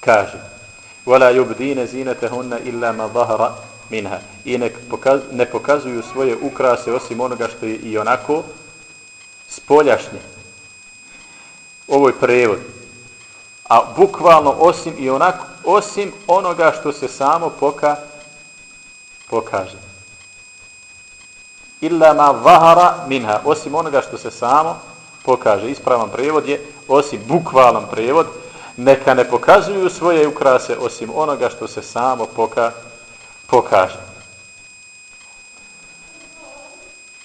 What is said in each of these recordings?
kaže وَلَا يُبْدِينَ زِينَتَهُنَّ إِلَّا مَا ظَهَرَ مِنْهَا i ne pokazuju svoje ukrase osim onoga što je i onako spoljašnje. Ovo je prevod. A bukvalno osim onoga što se samo pokaže. Illa ma zahara minha, osim onoga što se samo pokaže. Ispravan prevod je, osim bukvalan prevod, neka ne pokazuju svoje ukrase osim onoga što se samo pokaže.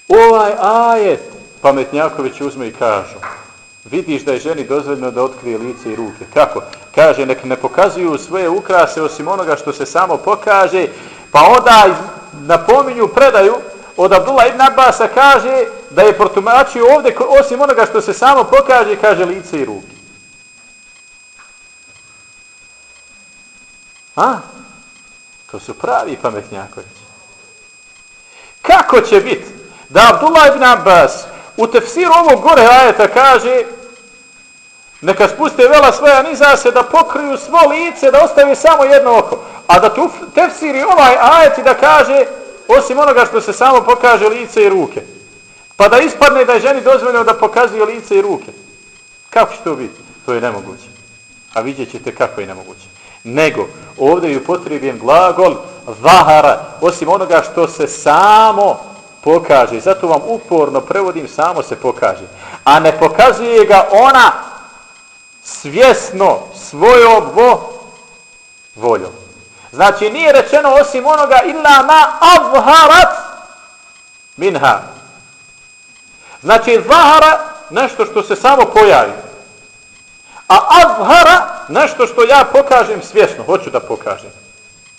Ovaj ajet pametnjaković uzme i kažu, vidiš da je ženi dozvoljeno da otkrije lice i ruke. Kako? Kaže, nek ne pokazuju svoje ukrase osim onoga što se samo pokaže, pa onda napominju predaju od Abdullah ibn Abbasa, kaže da je protumačio ovdje osim onoga što se samo pokaže, kaže lice i ruke. To su pravi pametnjakovići. Kako će biti da Abdullah ibn Abbas u tefsiru ovog gore ajeta kaže neka spuste vela svoja niza se da pokriju svo lice, da ostavi samo jedno oko. A da tu tefsiri ovaj ajet i da kaže osim onoga što se samo pokaže lice i ruke. Pa da ispadne da je ženi dozvoljeno da pokazuje lice i ruke. Kako će to biti? To je nemoguće. A vidjet ćete kako je nemoguće. Nego, ovdje je upotrebljen glagol zahara, osim onoga što se samo pokaže. Zato vam uporno prevodim samo se pokaže. A ne pokazuje ga ona svjesno svojom voljom. Znači nije rečeno osim onoga illa ma azharat minha. Znači zahara nešto što se samo pojavi. A azhara nešto što ja pokažem svjesno, hoću da pokažem.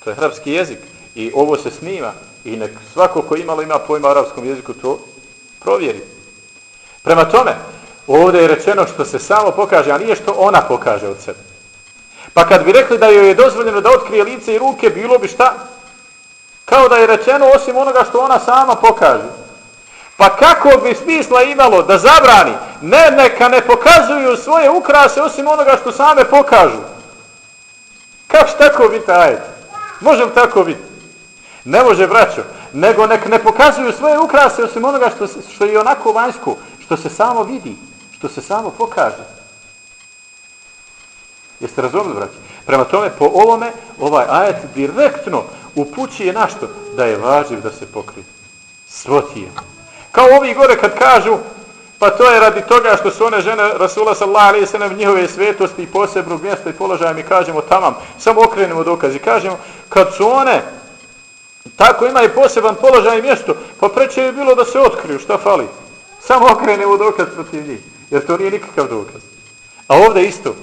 To je arapski jezik i ovo se snima i nek svako ko ima pojma o arapskom jeziku to provjeri. Prema tome, ovdje je rečeno što se samo pokaže, a nije što ona pokaže od sebe. Pa kad bi rekli da joj je dozvoljeno da otkrije lice i ruke, bilo bi šta? Kao da je rečeno osim onoga što ona sama pokaže. Pa kako bi smisla imalo da zabrani, neka ne pokazuju svoje ukrase osim onoga što same pokažu. Kako će tako biti ajet? Može li tako biti? Ne može, braćo. Nego nek ne pokazuju svoje ukrase osim onoga što je onako vanjsko, što se samo vidi, što se samo pokaže. Jeste razumeli, braćo? Prema tome, po ovome, ovaj ajet direktno upućuje na što? Da je važiv da se pokrije. Svo tijelo. Kao ovi gore kad kažu, pa to je radi toga što su one žene Rasula sallallahu alejhi ve sellem njihove svetosti i posebnog mjesta i položaja, mi kažemo tamam, samo okrenemo dokaz i kažemo kad su one tako imaju poseban položaj i mjesto, pa preče je bilo da se otkriju, šta fali? Samo okrenemo dokaz protiv njih, jer to nije nikakav dokaz. A ovdje isto,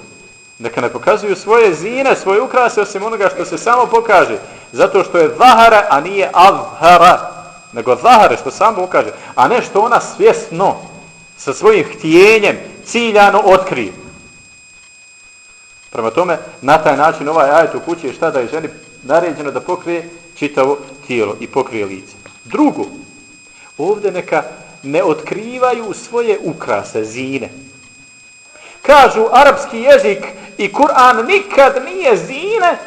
neka ne pokazuju svoje zine, svoje ukrase osim onoga što se samo pokaže, zato što je zahara, a nije azhara. Nego zahare što samo pokaže, a ne što ona svjesno sa svojim htjenjem ciljano otkrije. Prema tome, na taj način ovaj ajet upućuje šta da je ženi naređeno da pokrije čitavo tijelo i pokrije lice. Drugo, ovdje neka ne otkrivaju svoje ukrase, zine. Kažu, arapski jezik i Kur'an nikad nije zine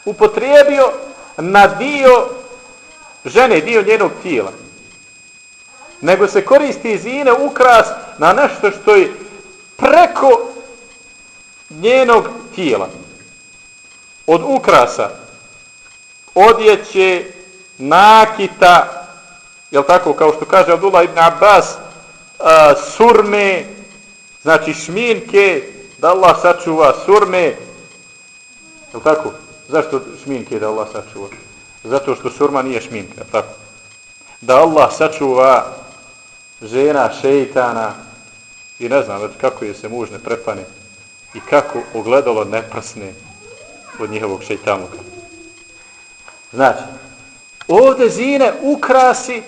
upotrijebio na dio žene, dio njenog tijela. Nego se koristi zine, ukras na nešto što je preko njenog tijela. Od ukrasa, odjeće, nakita, jel tako, kao što kaže Abdullah ibn Abbas, surme, znači šminke, da Allah sačuva surme, jel tako? Zašto šminke da Allah sačuva? Zato što surma nije šminka, tako? Da Allah sačuva žena šejtana i ne znam kako je se muž ne prepane i kako ogledalo ne prsne od njihovog šejtanuka. Znači, ovdje zine, ukrasi,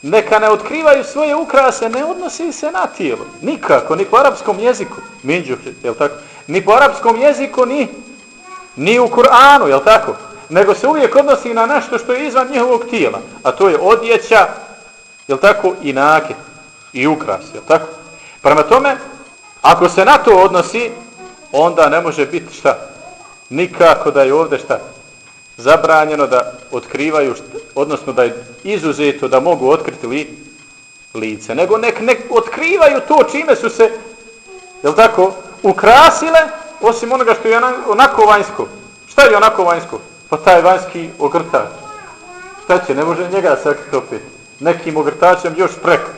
neka ne otkrivaju svoje ukrase, ne odnosi se na tijelo. Nikako, ni po arapskom jeziku. Minđuh, jel tako? Ni po arapskom jeziku, ni u Kur'anu, jel tako? Nego se uvijek odnosi na nešto što je izvan njihovog tijela. A to je odjeća, jel tako, i nakit, i ukras, jel tako? Prema tome, ako se na to odnosi, onda ne može biti šta? Nikako da je ovdje šta? Zabranjeno da otkrivaju, odnosno da je izuzeto da mogu otkriti lice. Nek otkrivaju to čime su se, jel tako, ukrasile, osim onoga što je onako vanjsko. Šta je onako vanjsko? Pa taj vanjski ogrtač. Šta će? Ne može njega sakriti opet. Nekim ogrtačem još preko.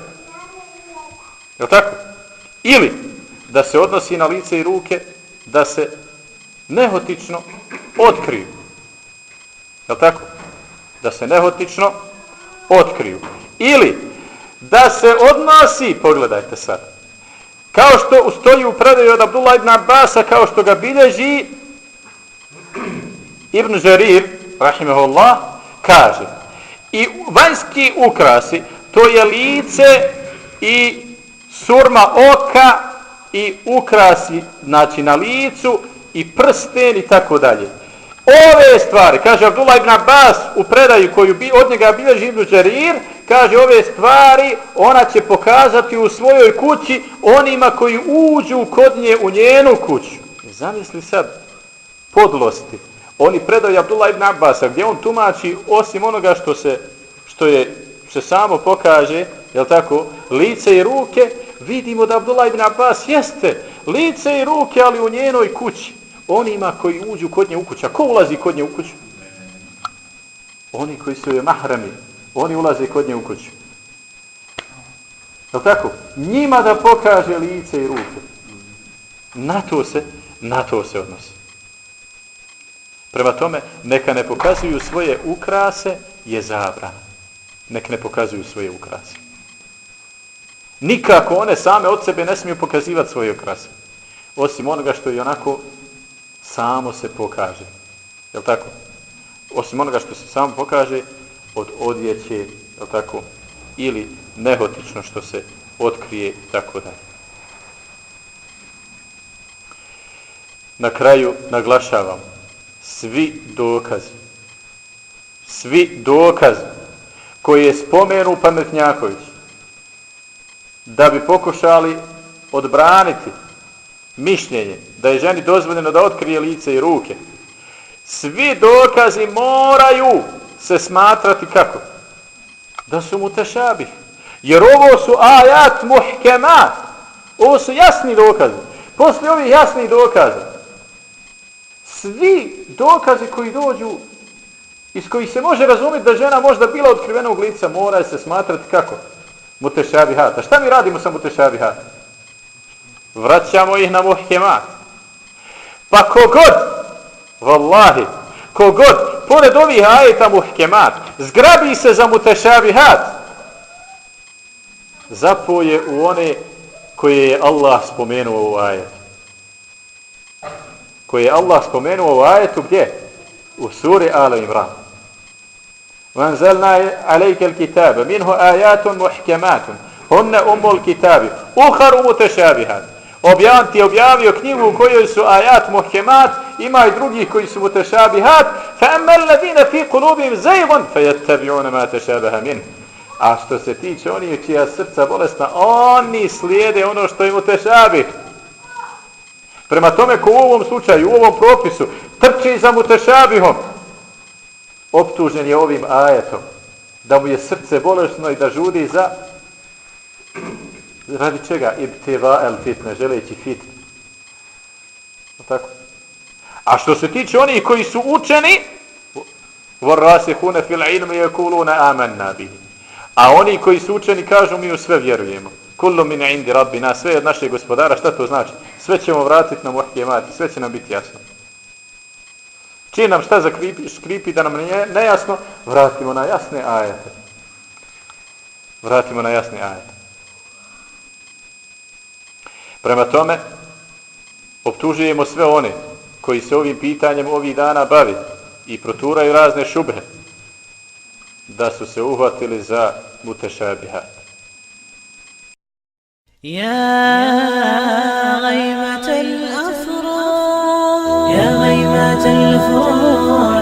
Jel tako? Ili da se odnosi na lice i ruke, da se nehotično otkriju. Jel tako? Da se nehotično otkriju. Ili da se odnosi, pogledajte sad, kao što stoji u predaju od Abdullah ibn Abbasa, kao što ga bilježi Ibn Jarir, rahimahullah, kaže, i vanjski ukrasi, to je lice i surma oka i ukrasi, znači na licu i prsten i tako dalje. Ove stvari, kaže Abdullah ibn Abbas u predaju koju od njega bilježi Ibn Jarir, kaže ove stvari ona će pokazati u svojoj kući onima koji uđu kod nje u njenu kuću. Zamisli sad podlosti. Oni predaju Abdullah ibn Abbasa gdje on tumači osim onoga što se samo pokaže, jel tako, lice i ruke, vidimo da Abdullah ibn Abbas jeste lice i ruke, ali u njenoj kući. Onima koji uđu kod nje u kuću. A ko ulazi kod nje u kuću? Oni koji su joj mahrami. Oni ulaze kod nje u kuću. Jel tako? Njima da pokaže lice i ruke. Na to se odnosi. Prema tome, neka ne pokazuju svoje ukrase je zabrana. Nek ne pokazuju svoje ukrase. Nikako one same od sebe ne smiju pokazivati svoje ukrase. Osim onoga što je onako samo se pokaže. Jel tako? Osim onoga što se samo pokaže od odjeće, jel tako? Ili nehotično što se otkrije i tako dalje. Na kraju naglašavam, svi dokazi koje spomenu pametnjaković da bi pokušali odbraniti mišljenje da je ženi dozvoljeno da otkrije lice i ruke, svi dokazi moraju se smatrati kako? Da su mutešabih. Jer ovo su ajat muhkemat. Ovo su jasni dokazi. Poslije ovih jasnih dokaza, svi dokazi koji dođu, iz kojih se može razumjeti da žena možda bila otkrivenog lica, mora se smatrati kako? Mutešabihat. A šta mi radimo sa mutešabihat? Vraćamo ih na muhkemat. Pa kogod, pored ovih ajeta muhkemat, zgrabi se za mutešabihat, zapoje u one koje je Allah spomenuo u ajetu. Koje je Allah spomenuo u ajetu gdje? U suri Al Imran. وَأَنْزَلْنَا عَلَيْكَ الْكِتَابَ مِنْهُ آيَاتٌ مُحْكَمَاتٌ هُنَّ أُمُّ الْكِتَابِ أُخَرُ مُتَشَابِهَاتٌ. Objavio knjigu u kojoj su ajat muhkemat, ima i drugih koji su mutešabihat. فَأَمَّا الَّذِينَ فِي قُلُوبِهِمْ زَيْغٌ فَيَتَّبِعُونَ مَا تَشَابَهَ مِنْهُ. A što se tiče onih čija srca bolesna, oni slijede ono što im mutešabih. Prema tome, ko u ovom slučaju, u ovom propisu, trči za mutešabihom, optužen je ovim ajetom, da mu je srce bolesno i da žudi za, radi čega? Ibtiva el fitne, želeći fitne. Tako. A što se tiče onih koji su učeni, وَالرَّاسِخُونَ فِي الْعِلْمِ يَقُولُونَ آمَنَّا بِهِ. A oni koji su učeni kažu mi u sve vjerujemo. Kullu min indi rabbina, sve od našeg gospodara. Šta to znači? Sve ćemo vratiti na muhkemat, sve će nam biti jasno. Čini nam šta škripi da nam nije nejasno, vratimo na jasne ajete. Prema tome, optužujemo sve one koji se ovim pitanjem ovih dana bavi i proturaju razne šubhe, da su se uhvatili za mutešabihat. يا غيمة الأفراح